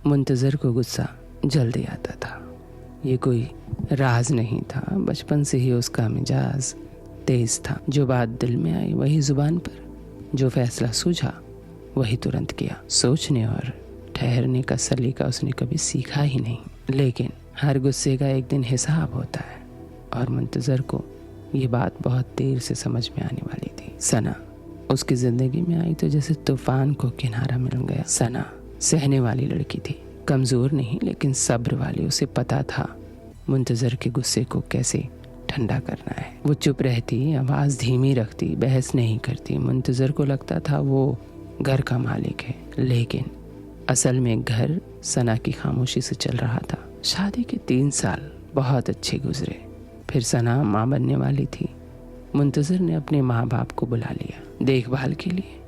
मुंतज़र को गुस्सा जल्दी आता था। ये कोई राज नहीं था, बचपन से ही उसका मिजाज तेज था। जो बात दिल में आई वही जुबान पर, जो फैसला सूझा वही तुरंत किया। सोचने और ठहरने का सलीका उसने कभी सीखा ही नहीं। लेकिन हर गुस्से का एक दिन हिसाब होता है और मुंतज़र को ये बात बहुत देर से समझ में आने वाली थी। सना उसकी ज़िंदगी में आई तो जैसे तूफान को किनारा मिल गया। सना सहने वाली लड़की थी, कमज़ोर नहीं लेकिन सब्र वाली। उसे पता था मुंतज़र के गुस्से को कैसे ठंडा करना है। वो चुप रहती, आवाज़ धीमी रखती, बहस नहीं करती। मुंतज़र को लगता था वो घर का मालिक है, लेकिन असल में घर सना की खामोशी से चल रहा था। शादी के 3 साल बहुत अच्छे गुजरे। फिर सना माँ बनने वाली थी। मुंतज़र ने अपने माँ बाप को बुला लिया देखभाल के लिए।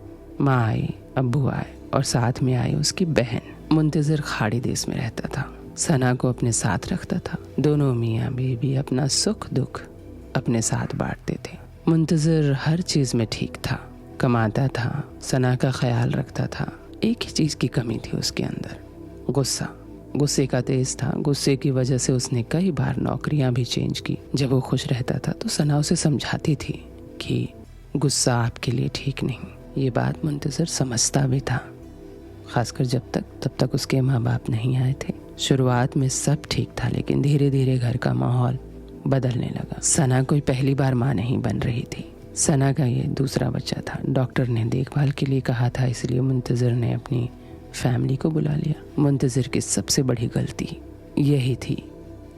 माँ आई, अब्बू आए और साथ में आई उसकी बहन। मुंतज़र खाड़ी देश में रहता था, सना को अपने साथ रखता था। दोनों मियाँ बीवी अपना सुख दुख अपने साथ बांटते थे। मुंतज़र हर चीज़ में ठीक था, कमाता था, सना का ख्याल रखता था। एक ही चीज़ की कमी थी उसके अंदर, गुस्सा। गुस्से का तेज था। गुस्से की वजह से उसने कई बार नौकरियां भी चेंज की। जब वो खुश रहता था तो सना उसे समझाती थी कि गुस्सा आपके लिए ठीक नहीं। ये बात मुंतज़र समझता भी था, खासकर जब तक उसके माँ बाप नहीं आए थे। शुरुआत में सब ठीक था, लेकिन धीरे धीरे घर का माहौल बदलने लगा। सना कोई पहली बार माँ नहीं बन रही थी। सना का ये दूसरा बच्चा था। डॉक्टर ने देखभाल के लिए कहा था, इसलिए मुंतज़र ने अपनी फैमिली को बुला लिया। मुंतज़र की सबसे बड़ी गलती यही थी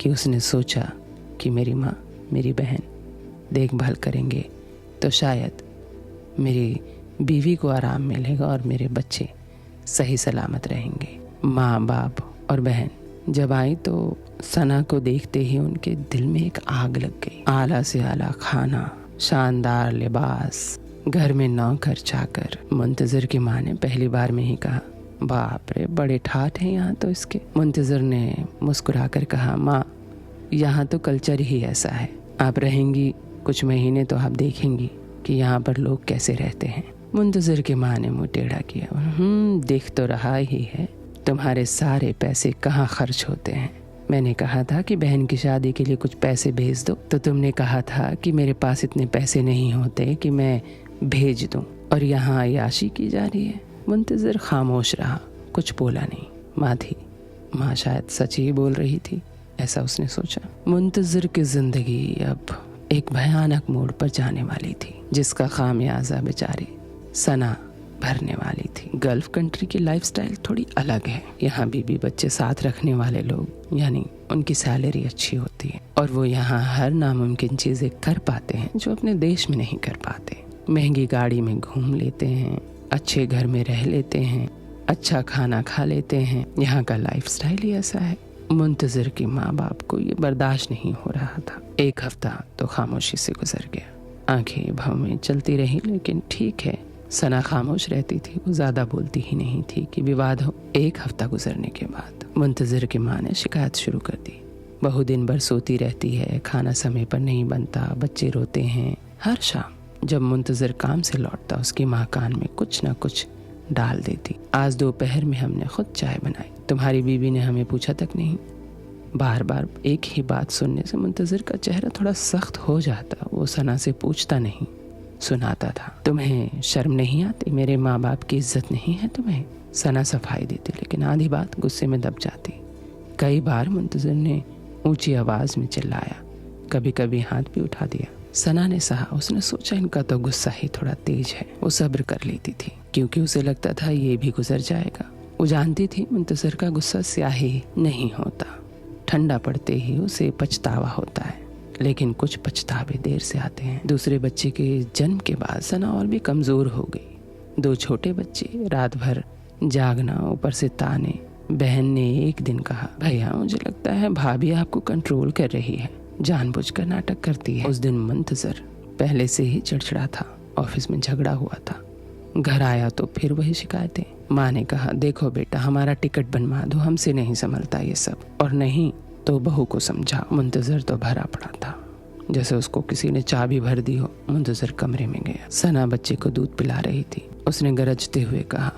कि उसने सोचा कि मेरी माँ मेरी बहन देखभाल करेंगे तो शायद मेरी बीवी को आराम मिलेगा और मेरे बच्चे सही सलामत रहेंगे। माँ बाप और बहन जब आई तो सना को देखते ही उनके दिल में एक आग लग गई। आला से आला खाना, शानदार लिबास, घर में नौकर चाकर। मुंतज़र की माँ ने पहली बार में ही कहा, बाप रे बड़े ठाठ हैं यहाँ तो इसके। मुंतज़र ने मुस्कुराकर कहा, माँ यहाँ तो कल्चर ही ऐसा है, आप रहेंगी कुछ महीने तो आप देखेंगी कि यहाँ पर लोग कैसे रहते हैं। मुंतज़र की माँ ने मुँह टेढ़ा किया, देख तो रहा ही है, तुम्हारे सारे पैसे कहाँ खर्च होते हैं। मैंने कहा था कि बहन की शादी के लिए कुछ पैसे भेज दो, तो तुमने कहा था कि मेरे पास इतने पैसे नहीं होते कि मैं भेज दूं, और यहाँ अय्याशी की जा रही है। मुंतज़र खामोश रहा, कुछ बोला नहीं। माँ थी, माँ शायद सच ही बोल रही थी, ऐसा उसने सोचा। मुंतज़र की जिंदगी अब एक भयानक मोड़ पर जाने वाली थी, जिसका खामियाजा बेचारी सना भरने वाली थी। गल्फ कंट्री की लाइफस्टाइल थोड़ी अलग है। यहाँ बीबी बच्चे साथ रखने वाले लोग, यानी उनकी सैलरी अच्छी होती है और वो यहाँ हर नामुमकिन चीज़ें कर पाते हैं जो अपने देश में नहीं कर पाते। महंगी गाड़ी में घूम लेते हैं, अच्छे घर में रह लेते हैं, अच्छा खाना खा लेते हैं। यहाँ का लाइफस्टाइल ही ऐसा है। मुंतज़र की माँ बाप को ये बर्दाश्त नहीं हो रहा था। 1 हफ्ता तो खामोशी से गुजर गया। आंखें भाव में चलती रही, लेकिन ठीक है, सना खामोश रहती थी, वो ज़्यादा बोलती ही नहीं थी कि विवाद हो। 1 हफ्ता गुजरने के बाद मुंतज़र की माँ ने शिकायत शुरू कर दी। बहू दिन भर सोती रहती है, खाना समय पर नहीं बनता, बच्चे रोते हैं। हर शाम जब मुंतज़र काम से लौटता उसकी माँ कान में कुछ ना कुछ डाल देती। आज दोपहर में हमने खुद चाय बनाई, तुम्हारी बीवी ने हमें पूछा तक नहीं। बार बार एक ही बात सुनने से मुंतज़र का चेहरा थोड़ा सख्त हो जाता। वो सना से पूछता नहीं, सुनाता था। तुम्हें शर्म नहीं आती? मेरे माँ बाप की इज्जत नहीं है तुम्हें? सना सफाई देती, लेकिन आधी बात गुस्से में दब जाती। कई बार मुंतज़र ने ऊंची आवाज़ में चिल्लाया, कभी कभी हाथ भी उठा दिया। सना ने सहा। उसने सोचा इनका तो गुस्सा ही थोड़ा तेज है। वो सब्र कर लेती थी, क्योंकि उसे लगता था ये भी गुजर जाएगा। वो जानती थी मुंतज़र का गुस्सा स्याही नहीं होता, ठंडा पड़ते ही उसे पछतावा होता है, लेकिन कुछ पछतावे देर से आते हैं। दूसरे बच्चे के जन्म के बाद सना और भी कमज़ोर हो गई। 2 छोटे बच्चे, रात भर जागना, ऊपर से ताने। बहन ने एक दिन कहा, भैया मुझे लगता है भाभी आपको कंट्रोल कर रही है, जानबूझकर नाटक करती है। उस दिन मुंतज़र पहले से ही चिड़चिड़ा था। ऑफिस में झगड़ा हुआ था, घर आया तो फिर वही शिकायतें। माँ ने कहा, देखो बेटा, हमारा टिकट बनवा दो, हमसे नहीं संभलता ये सब, और नहीं तो बहू को समझा। मुंतज़र तो भरा पड़ा था, जैसे उसको किसी ने चाबी भर दी हो। मुंतज़र कमरे में गया। सना बच्चे को दूध पिला रही थी। उसने गरजते हुए कहा,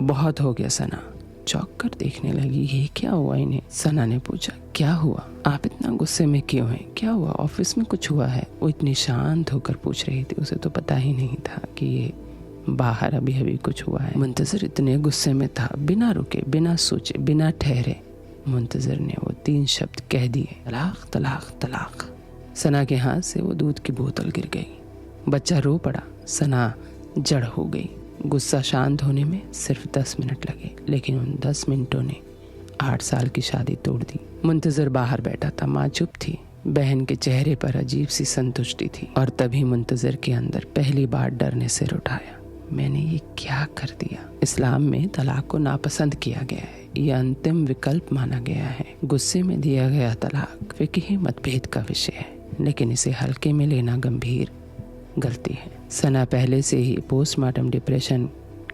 बहुत हो गया सना, चौंक कर देखने लगी। ये क्या हुआ इन्हें? सना ने पूछा, क्या हुआ? आप इतना गुस्से में क्यों हैं? क्या हुआ? ऑफिस में कुछ हुआ है? वो इतनी शांत होकर पूछ रही थी, उसे तो पता ही नहीं था कि ये बाहर अभी अभी कुछ हुआ है। मुंतजर इतने गुस्से में था, बिना रुके, बिना सोचे, बिना ठहरे मुंतजर ने वो 3 शब्द कह दिए, तलाक तलाक तलाक। सना के हाथ से वो दूध की बोतल गिर गई। बच्चा रो पड़ा। सना जड़ हो गई। गुस्सा शांत होने में सिर्फ 10 मिनट लगे, लेकिन उन 10 मिनटों ने 8 साल की शादी तोड़ दी। मुंतजर बाहर बैठा था। माँ चुप थी। बहन के चेहरे पर अजीब सी संतुष्टि थी। और तभी मुंतजर के अंदर पहली बार डर ने सिर उठाया। मैंने ये क्या कर दिया? इस्लाम में तलाक को नापसंद किया गया है। ये अंतिम विकल्प माना गया है। गुस्से में दिया गया तलाक फिक़ही मतभेद का विषय है, लेकिन इसे हल्के में लेना गंभीर गलती है। सना पहले से ही पोस्टमार्टम डिप्रेशन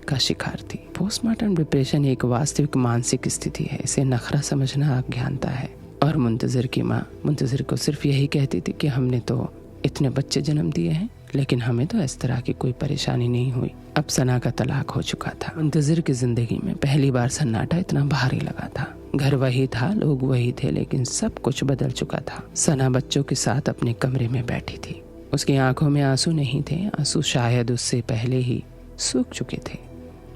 का शिकार थी। पोस्टमार्टम डिप्रेशन एक वास्तविक मानसिक स्थिति है। इसे नखरा समझना अज्ञानता है। और मुंतजर की माँ मुंतजर को सिर्फ यही कहती थी कि हमने तो इतने बच्चे जन्म दिए हैं, लेकिन हमें तो इस तरह की कोई परेशानी नहीं हुई। अब सना का तलाक हो चुका था। मुंतजर की जिंदगी में पहली बार सन्नाटा इतना भारी लगा था। घर वही था, लोग वही थे, लेकिन सब कुछ बदल चुका था। सना बच्चों के साथ अपने कमरे में बैठी थी। उसकी आंखों में आंसू नहीं थे। आंसू शायद उससे पहले ही सूख चुके थे।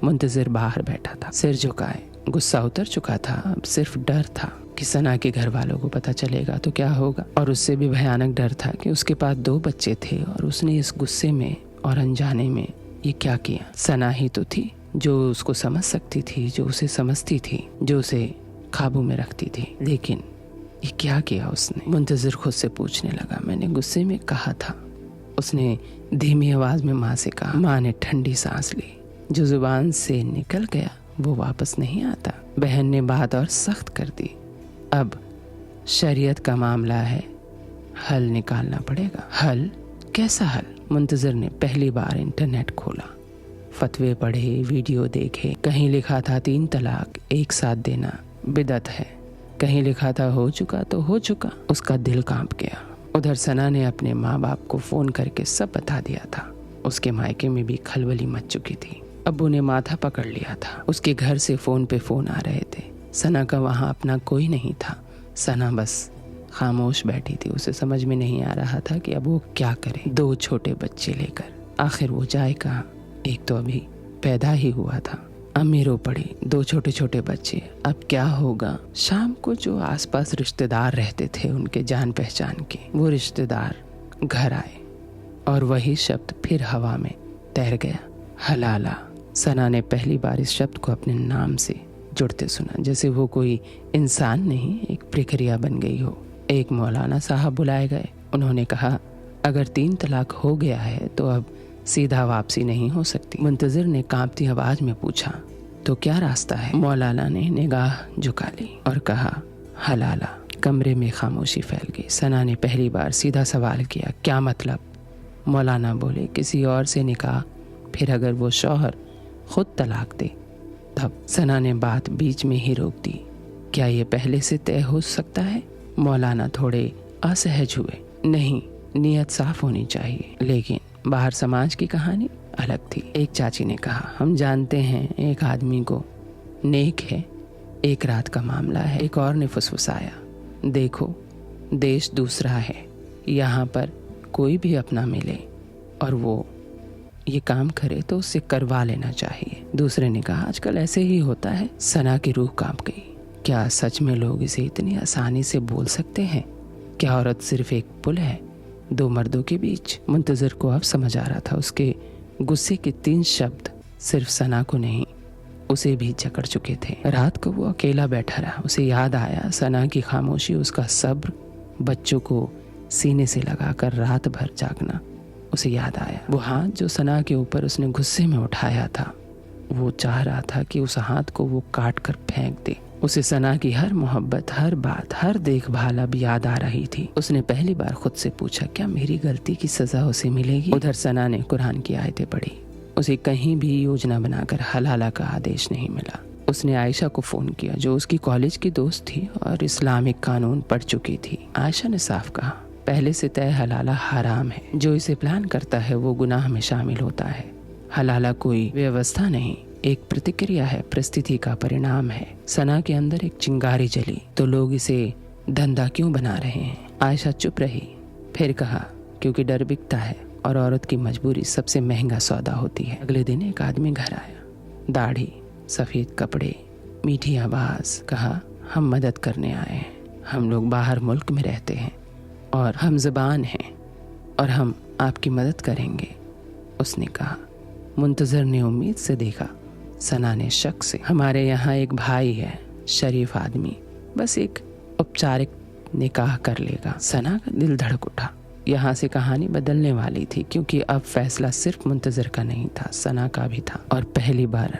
मुंतजर बाहर बैठा था, सिर झुकाए। गुस्सा उतर चुका था। अब सिर्फ डर था कि सना के घर वालों को पता चलेगा तो क्या होगा। और उससे भी भयानक डर था कि उसके पास 2 बच्चे थे और उसने इस गुस्से में और अनजाने में ये क्या किया। सना ही तो थी जो उसको समझ सकती थी, जो उसे समझती थी, जो उसे काबू में रखती थी, लेकिन ये क्या किया उसने? मुंतजर खुद से पूछने लगा। मैंने गुस्से में कहा था, उसने धीमी आवाज में माँ से कहा। माँ ने ठंडी सांस ली। जो जुबान से निकल गया वो वापस नहीं आता। बहन ने बात और सख्त कर दी। अब शरीयत का मामला है, हल निकालना पड़ेगा। हल? कैसा हल? मुंतजर ने पहली बार इंटरनेट खोला, फतवे पढ़े, वीडियो देखे। कहीं लिखा था 3 तलाक एक साथ देना बिदअत है, कहीं लिखा था हो चुका तो हो चुका। उसका दिल कांप गया। उधर सना ने अपने माँ बाप को फोन करके सब बता दिया था। उसके मायके में भी खलबली मच चुकी थी। अब्बू ने माथा पकड़ लिया था। उसके घर से फोन पे फोन आ रहे थे। सना का वहाँ अपना कोई नहीं था। सना बस खामोश बैठी थी। उसे समझ में नहीं आ रहा था कि अब वो क्या करे। 2 छोटे बच्चे लेकर आखिर वो जाए कहाँ? एक तो अभी पैदा ही हुआ था। अम्मी रो पड़ी। 2 छोटे छोटे बच्चे, अब क्या होगा? शाम को जो आसपास रिश्तेदार रहते थे उनके जान पहचान के, वो रिश्तेदार घर आए और वही शब्द फिर हवा में तैर गया, हलाला। सना ने पहली बार इस शब्द को अपने नाम से जुड़ते सुना, जैसे वो कोई इंसान नहीं, एक प्रक्रिया बन गई हो। एक मौलाना साहब बुलाए गए। उन्होंने कहा, अगर 3 तलाक हो गया है तो अब सीधा वापसी नहीं हो सकती। मुंतजर ने कांपती आवाज में पूछा, तो क्या रास्ता है? मौलाना ने निगाह झुका ली और कहा, हलाला। कमरे में खामोशी फैल गई। सना ने पहली बार सीधा सवाल किया, क्या मतलब? मौलाना बोले, किसी और से निकाह, फिर अगर वो शौहर खुद तलाक दे तब। सना ने बात बीच में ही रोक दी। क्या ये पहले से तय हो सकता है? मौलाना थोड़े असहज हुए। नहीं, नीयत साफ होनी चाहिए। लेकिन बाहर समाज की कहानी अलग थी। एक चाची ने कहा, हम जानते हैं एक आदमी को नेक है, एक रात का मामला है। एक और ने फुसफुसाया, देखो देश दूसरा है, यहाँ पर कोई भी अपना मिले और वो ये काम करे तो उसे करवा लेना चाहिए। दूसरे ने कहा, आजकल ऐसे ही होता है। सना की रूह कांप गई। क्या सच में लोग इसे इतनी आसानी से बोल सकते हैं? क्या औरत सिर्फ एक पुल है 2 मर्दों के बीच? मुंतजर को अब समझ आ रहा था। उसके गुस्से के 3 शब्द सिर्फ सना को नहीं, उसे भी जकड़ चुके थे। रात को वो अकेला बैठा रहा। उसे याद आया सना की खामोशी, उसका सब्र, बच्चों को सीने से लगाकर रात भर जागना। उसे याद आया वो हाथ जो सना के ऊपर उसने गुस्से में उठाया था। वो चाह रहा था कि उस हाथ को वो काट कर फेंक दे। उसे सना की हर मोहब्बत, हर बात, हर देखभाल अब याद आ रही थी। उसने पहली बार खुद से पूछा, क्या मेरी गलती की सजा उसे मिलेगी? उधर सना ने कुरान की आयतें पढ़ी। उसे कहीं भी योजना बनाकर हलाला का आदेश नहीं मिला। उसने आयशा को फोन किया, जो उसकी कॉलेज की दोस्त थी और इस्लामिक कानून पढ़ चुकी थी। आयशा ने साफ कहा, पहले से तय हलाला हराम है। जो इसे प्लान करता है वो गुनाह में शामिल होता है। हलाला कोई व्यवस्था नहीं, एक प्रतिक्रिया है, परिस्थिति का परिणाम है। सना के अंदर एक चिंगारी जली, तो लोग इसे धंधा क्यों बना रहे हैं? आयशा चुप रही, फिर कहा, क्योंकि डर बिकता है और औरत की मजबूरी सबसे महंगा सौदा होती है। अगले दिन एक आदमी घर आया, दाढ़ी, सफेद कपड़े, मीठी आवाज। कहा, हम मदद करने आए हैं। हम लोग बाहर मुल्क में रहते हैं और हम ज़बान हैं और हम आपकी मदद करेंगे, उसने कहा। मुंतज़र ने उम्मीद से देखा। सना ने शक से, हमारे यहाँ एक भाई है, शरीफ आदमी, बस एक औपचारिक निकाह कर लेगा। सना का दिल धड़क उठा। यहाँ से कहानी बदलने वाली थी, क्योंकि अब फैसला सिर्फ मुंतज़र का नहीं था, सना का भी था। और पहली बार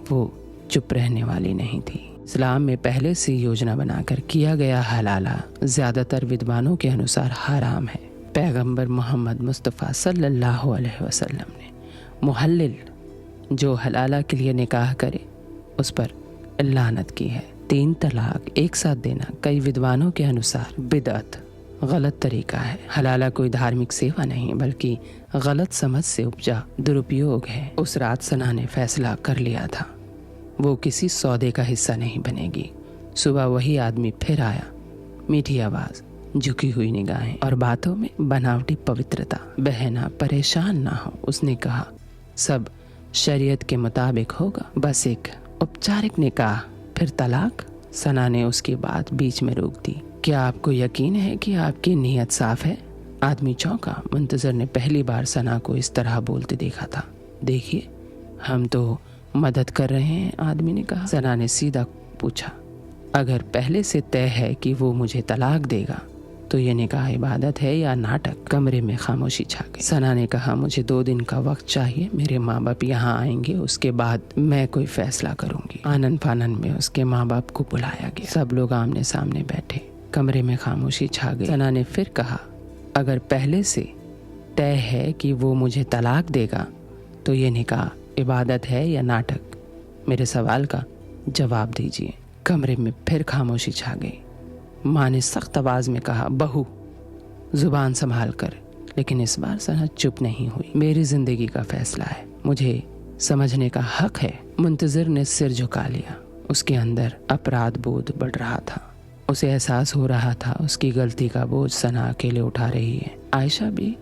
वो चुप रहने वाली नहीं थी। इस्लाम में पहले से योजना बनाकर किया गया हलाला ज़्यादातर विद्वानों के अनुसार हराम है। पैगंबर मोहम्मद मुस्तफ़ा सल्लल्लाहु अलैहि वसल्लम ने मुहल्लिल, जो हलाला के लिए निकाह करे, उस पर लानत की है। 3 तलाक एक साथ देना कई विद्वानों के अनुसार बिदअत, गलत तरीका है। हलाला कोई धार्मिक सेवा नहीं, बल्कि गलत समझ से उपजा दुरुपयोग है। उस रात सना ने फैसला कर लिया था, वो किसी सौदे का हिस्सा नहीं बनेगी। सुबह वही आदमी फिर आया, मीठी आवाज, झुकी हुई निगाहें और बातों में बनावटी पवित्रता। बहना परेशान ना हो, उसने कहा, सब शरीयत के मुताबिक होगा, बस एक औपचारिक निकाह, फिर तलाक। सना ने उसकी बात बीच में रोक दी। क्या आपको यकीन है कि आपकी नीयत साफ है? आदमी चौंका। मुंतज़र ने पहली बार सना को इस तरह बोलते देखा था। देखिए, हम तो मदद कर रहे हैं, आदमी ने कहा। सना ने सीधा पूछा, अगर पहले से तय है कि वो मुझे तलाक देगा, तो ये निकाह इबादत है या नाटक? कमरे में खामोशी छा गई। सना ने कहा, मुझे 2 दिन का वक्त चाहिए, मेरे माँ बाप यहाँ आएंगे, उसके बाद मैं कोई फैसला करूंगी। आनन फानन में उसके माँ बाप को बुलाया गया। सब लोग आमने सामने बैठे, कमरे में खामोशी छा गई। सना ने फिर कहा, अगर पहले से तय है कि वो मुझे तलाक देगा, तो ये निकाह इबादत है या नाटक? मेरे सवाल का जवाब दीजिए। कमरे में फिर खामोशी छा गई। माँ ने सख्त आवाज में कहा, बहू, जुबान संभाल कर। लेकिन इस बार सना चुप नहीं हुई। मेरी जिंदगी का फैसला है, मुझे समझने का हक है। मुंतज़िर ने सिर झुका लिया। उसके अंदर अपराध बोध बढ़ रहा था। उसे एहसास हो रहा था उसकी गलती का बोझ सना अकेले उठा रही है। आयशा भी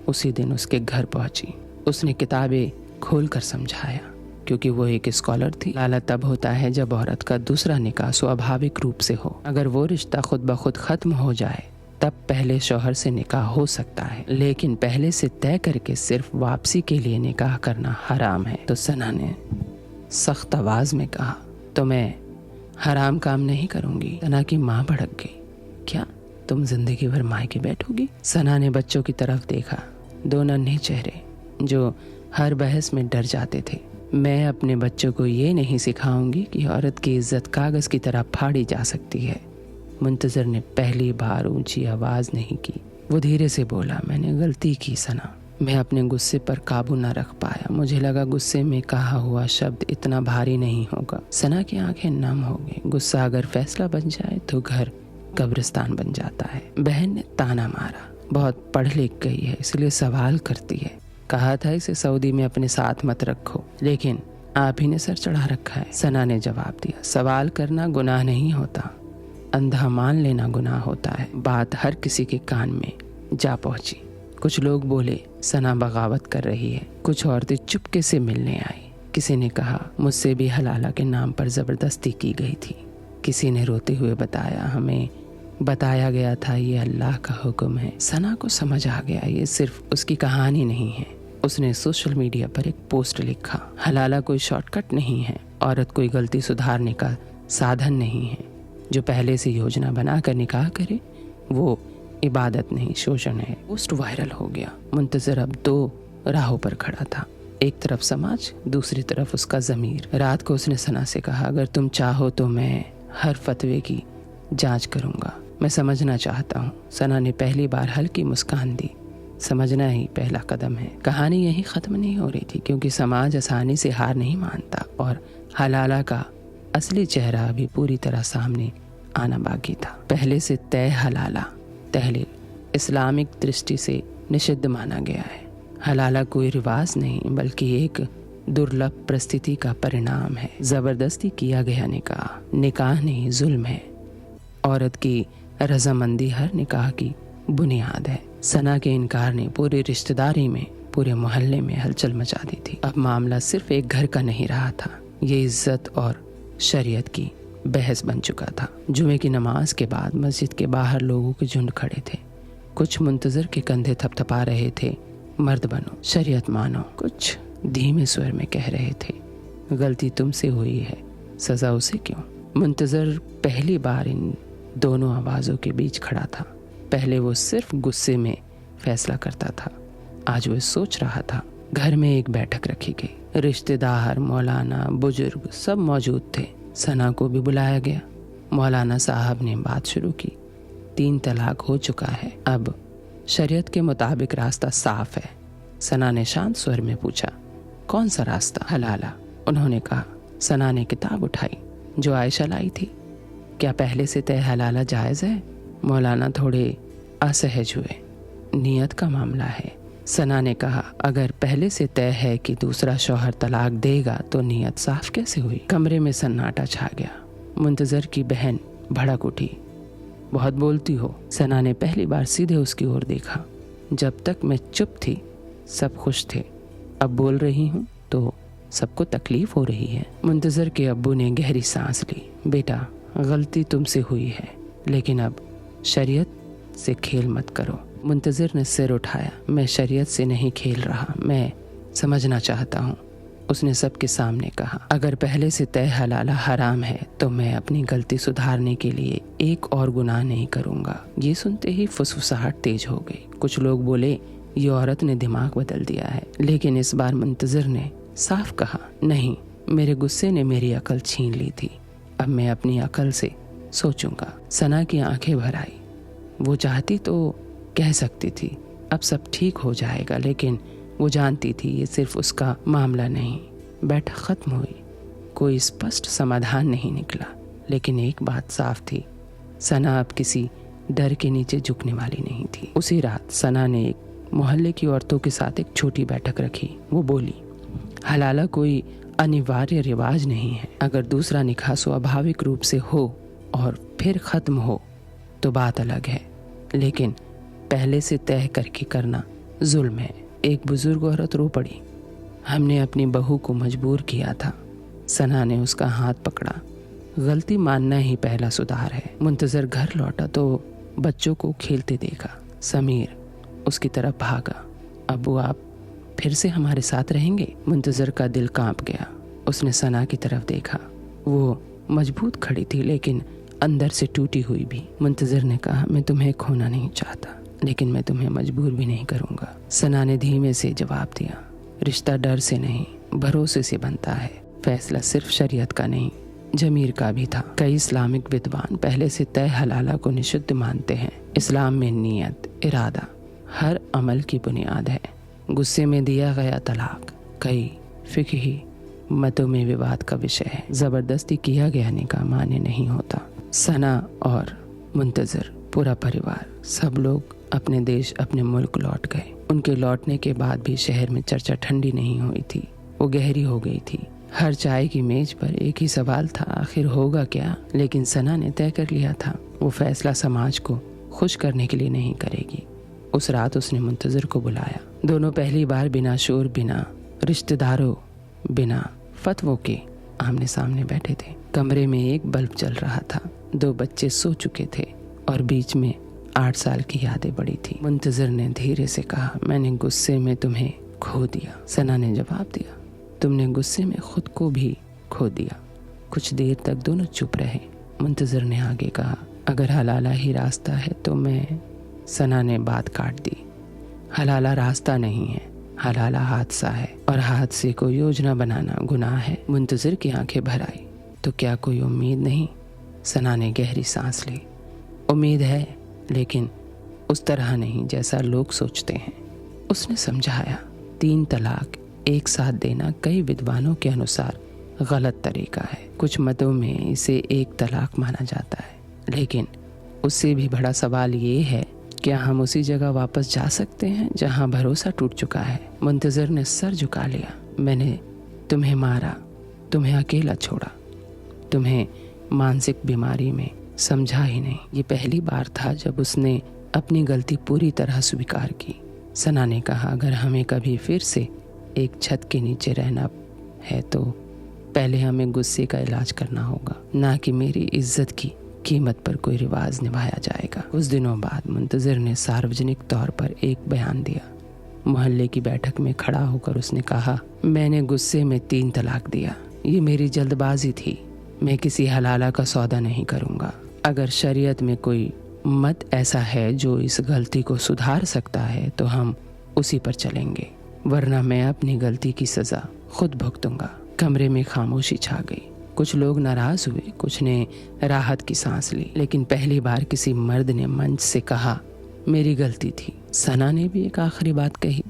उसी दिन उसके घर पहुंची। उसने किताबें खोल कर समझाया, क्योंकि वो एक स्कॉलर थी। लाला तब होता है जब औरत का दूसरा निकाह स्वाभाविक रूप से हो। अगर वो रिश्ता खुद ब खुद खत्म हो जाए, तब पहले शौहर से निकाह हो सकता है, लेकिन पहले से तय करके सिर्फ वापसी के लिए निकाह करना हराम है। तो सना ने सख्त आवाज में कहा, तो मैं हराम काम नहीं करूंगी। सना की माँ भड़क गई। क्या तुम जिंदगी भर मायके बैठोगी? सना ने बच्चों की तरफ देखा, 2 नन्हे चेहरे जो हर बहस में डर जाते थे। मैं अपने बच्चों को ये नहीं सिखाऊंगी कि औरत की इज्जत कागज की तरह फाड़ी जा सकती है। मुंतज़र ने पहली बार ऊंची आवाज नहीं की। वो धीरे से बोला, मैंने गलती की सना, मैं अपने गुस्से पर काबू न रख पाया। मुझे लगा गुस्से में कहा हुआ शब्द इतना भारी नहीं होगा। सना की आंखें नम हो गई। गुस्सा अगर फैसला बन जाए तो घर कब्रिस्तान बन जाता है। बहन ने ताना मारा, बहुत पढ़ लिख गई है, इसलिए सवाल करती है। कहा था इसे सऊदी में अपने साथ मत रखो, लेकिन आप ही ने सर चढ़ा रखा है। सना ने जवाब दिया, सवाल करना गुनाह नहीं होता, अंधा मान लेना गुनाह होता है। बात हर किसी के कान में जा पहुंची। कुछ लोग बोले, सना बगावत कर रही है। कुछ औरतें चुपके से मिलने आई। किसी ने कहा, मुझसे भी हलाला के नाम पर जबरदस्ती की गई थी। किसी ने रोते हुए बताया, हमें बताया गया था ये अल्लाह का हुक्म है। सना को समझ आ गया ये सिर्फ उसकी कहानी नहीं है। उसने सोशल मीडिया पर एक पोस्ट लिखा, हलाला कोई शॉर्टकट नहीं है, औरत कोई गलती सुधारने का साधन नहीं है। जो पहले से योजना बनाकर निकाह करे वो इबादत नहीं, शोषण है। पोस्ट वायरल हो गया। मुंतज़िर अब 2 राहों पर खड़ा था, एक तरफ समाज, दूसरी तरफ उसका ज़मीर। रात को उसने सना से कहा, अगर तुम चाहो तो मैं हर फतवे की जांच करूंगा, मैं समझना चाहता हूँ। सना ने पहली बार हल्की मुस्कान दी। समझना ही पहला कदम है। कहानी यही खत्म नहीं हो रही थी, क्योंकि समाज आसानी से हार नहीं मानता और हलाला का असली चेहरा अभी पूरी तरह सामने आना बाकी था। पहले से तय हलाला तहलील इस्लामिक दृष्टि से निषिद्ध माना गया है। हलाला कोई रिवाज नहीं, बल्कि एक दुर्लभ परिस्थिति का परिणाम है। जबरदस्ती किया गया निकाह नहीं जुल्म है। औरत की रजामंदी हर निकाह की बुनियाद है। सना के इनकार ने पूरी रिश्तेदारी में, पूरे मोहल्ले में हलचल मचा दी थी। अब मामला सिर्फ एक घर का नहीं रहा था, ये इज्जत और शरीयत की बहस बन चुका था। जुमे की नमाज के बाद मस्जिद के बाहर लोगों के झुंड खड़े थे। कुछ मुंतजर के कंधे थपथपा रहे थे, मर्द बनो, शरीयत मानो। कुछ धीमे स्वर में कह रहे थे, गलती तुमसे हुई है, सजा उसे क्यों। मुंतजर पहली बार इन दोनों आवाज़ों के बीच खड़ा था। पहले वो सिर्फ गुस्से में फैसला करता था, आज वो सोच रहा था। घर में एक बैठक रखी गई। रिश्तेदार, मौलाना, बुजुर्ग सब मौजूद थे। सना को भी बुलाया गया। मौलाना साहब ने बात शुरू की। 3 तलाक हो चुका है, अब शरीयत के मुताबिक रास्ता साफ है। सना ने शांत स्वर में पूछा, कौन सा रास्ता। हलाला, उन्होंने कहा। सना ने किताब उठाई जो आयशा लाई थी। क्या पहले से तय हलाला जायज़ है। मौलाना थोड़े असहज हुए। नियत का मामला है। सना ने कहा, अगर पहले से तय है कि दूसरा शौहर तलाक देगा तो नियत साफ कैसे हुई। कमरे में सन्नाटा छा गया। मुंतजर की बहन भड़क उठी, बहुत बोलती हो। सना ने पहली बार सीधे उसकी ओर देखा। जब तक मैं चुप थी सब खुश थे, अब बोल रही हूँ तो सबको तकलीफ हो रही है। मुंतजर के अब्बू ने गहरी सांस ली। बेटा, गलती तुमसे हुई है, लेकिन अब शरीयत से खेल मत करो। मुंतजर ने सिर उठाया। मैं शरीयत से नहीं खेल रहा, मैं समझना चाहता हूँ, उसने सबके सामने कहा। अगर पहले से तय हलाला हराम है तो मैं अपनी गलती सुधारने के लिए एक और गुनाह नहीं करूँगा। ये सुनते ही फुसफुसाहट तेज हो गई। कुछ लोग बोले, ये औरत ने दिमाग बदल दिया है, लेकिन इस बार मुंतजर ने साफ कहा, नहीं, मेरे गुस्से ने मेरी अकल छीन ली थी, अब मैं अपनी अकल से सोचूंगा। सना की आंखें भर आई। वो चाहती तो कह सकती थी अब सब ठीक हो जाएगा, लेकिन वो जानती थी ये सिर्फ उसका मामला नहीं। बैठक खत्म हुई। कोई स्पष्ट समाधान नहीं निकला, लेकिन एक बात साफ थी, सना अब किसी डर के नीचे झुकने वाली नहीं थी। उसी रात सना ने एक मोहल्ले की औरतों के साथ एक छोटी बैठक रखी। वो बोली, हलाला कोई अनिवार्य रिवाज नहीं है। अगर दूसरा निकाह स्वाभाविक रूप से हो और फिर खत्म हो तो बात अलग है, लेकिन पहले से तय करके करना जुल्म है। एक बुजुर्ग औरत रो पड़ी, हमने अपनी बहू को मजबूर किया था। सना ने उसका हाथ पकड़ा। गलती मानना ही पहला सुधार है। मुंतजर घर लौटा तो बच्चों को खेलते देखा। समीर उसकी तरफ भागा। अब्बू, आप फिर से हमारे साथ रहेंगे। मुंतजर का दिल कांप गया। उसने सना की तरफ देखा। वो मजबूत खड़ी थी, लेकिन अंदर से टूटी हुई भी। मुंतजर ने कहा, मैं तुम्हें खोना नहीं चाहता, लेकिन मैं तुम्हें मजबूर भी नहीं करूंगा। सना ने धीमे से जवाब दिया, रिश्ता डर से नहीं भरोसे से बनता है। फैसला सिर्फ शरीयत का नहीं, जमीर का भी था। कई इस्लामिक विद्वान पहले से तय हलाला को निषिद्ध मानते हैं। इस्लाम में नियत, इरादा हर अमल की बुनियाद है। गुस्से में दिया गया तलाक कई फिकही मतों में विवाद का विषय है। जबरदस्ती किया गया निकाह मान्य नहीं होता। सना और मुंतजर, पूरा परिवार, सब लोग अपने देश, अपने मुल्क लौट गए। उनके लौटने के बाद भी शहर में चर्चा ठंडी नहीं हुई थी, वो गहरी हो गई थी। हर चाय की मेज पर एक ही सवाल था, आखिर होगा क्या। लेकिन सना ने तय कर लिया था, वो फैसला समाज को खुश करने के लिए नहीं करेगी। उस रात उसने मुंतजर को बुलाया। दोनों पहली बार बिना शोर, बिना रिश्तेदारों, बिना फतवों के आमने सामने बैठे थे। कमरे में एक बल्ब जल रहा था। 2 बच्चे सो चुके थे और बीच में 8 साल की यादें पड़ी थी। मुंतजर ने धीरे से कहा, मैंने गुस्से में तुम्हें खो दिया। सना ने जवाब दिया, तुमने गुस्से में खुद को भी खो दिया। कुछ देर तक दोनों चुप रहे। मुंतजर ने आगे कहा, अगर हलाला ही रास्ता है तो मैं। सना ने बात काट दी, हलाला रास्ता नहीं है, हलाला हादसा है, और हादसे को योजना बनाना गुनाह है। मुंतजर की आंखें भर आई। तो क्या कोई उम्मीद नहीं। सना ने गहरी सांस ली। उम्मीद है, लेकिन उस तरह नहीं जैसा लोग सोचते हैं। उसने समझाया, 3 तलाक एक साथ देना कई विद्वानों के अनुसार गलत तरीका है। कुछ मतों में इसे 1 तलाक माना जाता है, लेकिन उससे भी बड़ा सवाल ये है, क्या हम उसी जगह वापस जा सकते हैं जहां भरोसा टूट चुका है। मुंतजर ने सर झुका लिया। मैंने तुम्हें मारा, तुम्हें अकेला छोड़ा, तुम्हें मानसिक बीमारी में समझा ही नहीं। ये पहली बार था जब उसने अपनी गलती पूरी तरह स्वीकार की। सना ने कहा, अगर हमें कभी फिर से एक छत के नीचे रहना है तो पहले हमें गुस्से का इलाज करना होगा, ना कि मेरी इज्जत की कीमत पर कोई रिवाज निभाया जाएगा। कुछ दिनों बाद मुंतजिर ने सार्वजनिक तौर पर एक बयान दिया। मोहल्ले की बैठक में खड़ा होकर उसने कहा, मैंने गुस्से में 3 तलाक दिया। ये मेरी जल्दबाजी थी। मैं किसी हलाला का सौदा नहीं करूंगा। अगर शरीयत में कोई मत ऐसा है जो इस गलती को सुधार सकता है तो हम उसी पर चलेंगे, वरना मैं अपनी गलती की सजा खुद भुगतूंगा। कमरे में खामोशी छा गई। कुछ लोग नाराज हुए, कुछ ने राहत की सांस ली, लेकिन पहली बार किसी मर्द ने मंच से कहा, मेरी गलती थी। सना ने भी एक आखिरी बात कही,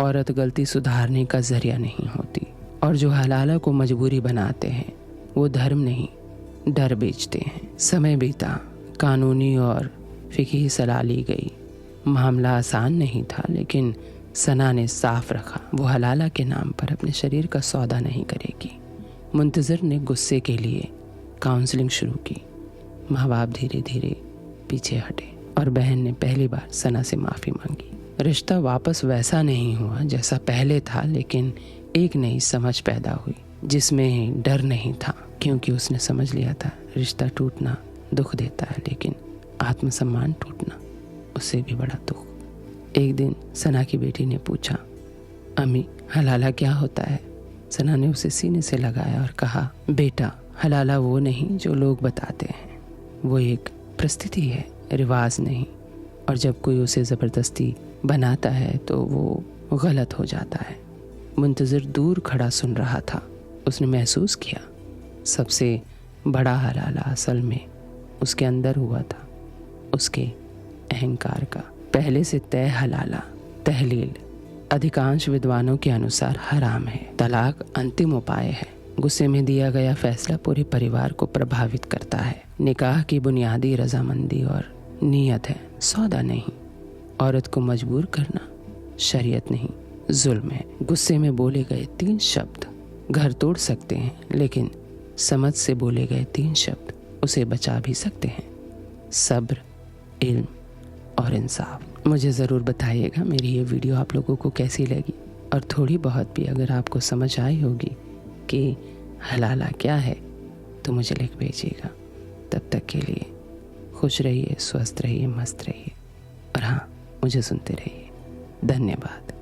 औरत गलती सुधारने का जरिया नहीं होती, और जो हलाला को मजबूरी बनाते हैं वो धर्म नहीं डर बेचते हैं। समय बीता, कानूनी और फिकी सलाह ली गई। मामला आसान नहीं था, लेकिन सना ने साफ रखा, वो हलाला के नाम पर अपने शरीर का सौदा नहीं करेगी। मुंतजिर ने गुस्से के लिए काउंसलिंग शुरू की। माँ बाप धीरे धीरे पीछे हटे और बहन ने पहली बार सना से माफ़ी मांगी। रिश्ता वापस वैसा नहीं हुआ जैसा पहले था, लेकिन एक नई समझ पैदा हुई जिसमें डर नहीं था, क्योंकि उसने समझ लिया था रिश्ता टूटना दुख देता है, लेकिन आत्मसम्मान टूटना उससे भी बड़ा दुख। एक दिन सना की बेटी ने पूछा, अम्मी हलाला क्या होता है? सना ने उसे सीने से लगाया और कहा, बेटा हलाला वो नहीं जो लोग बताते हैं, वो एक परिस्थिति है, रिवाज नहीं, और जब कोई उसे ज़बरदस्ती बनाता है तो वो गलत हो जाता है। मुंतजिर दूर खड़ा सुन रहा था। उसने महसूस किया सबसे बड़ा हलाला असल में उसके अंदर हुआ था, उसके अहंकार का। पहले से तय हलाला तहलील अधिकांश विद्वानों के अनुसार हराम है। तलाक अंतिम उपाय है। गुस्से में दिया गया फैसला पूरे परिवार को प्रभावित करता है। निकाह की बुनियादी रजामंदी और नीयत है, सौदा नहीं। औरत को मजबूर करना शरीयत नहीं, जुल्म है। गुस्से में बोले गए 3 शब्द घर तोड़ सकते हैं, लेकिन समझ से बोले गए 3 शब्द उसे बचा भी सकते हैं। सब्र, इल्म और इंसाफ। मुझे ज़रूर बताइएगा मेरी ये वीडियो आप लोगों को कैसी लगी, और थोड़ी बहुत भी अगर आपको समझ आई होगी कि हलाला क्या है तो मुझे लिख भेजिएगा। तब तक के लिए खुश रहिए, स्वस्थ रहिए, मस्त रहिए, और हाँ, मुझे सुनते रहिए। धन्यवाद।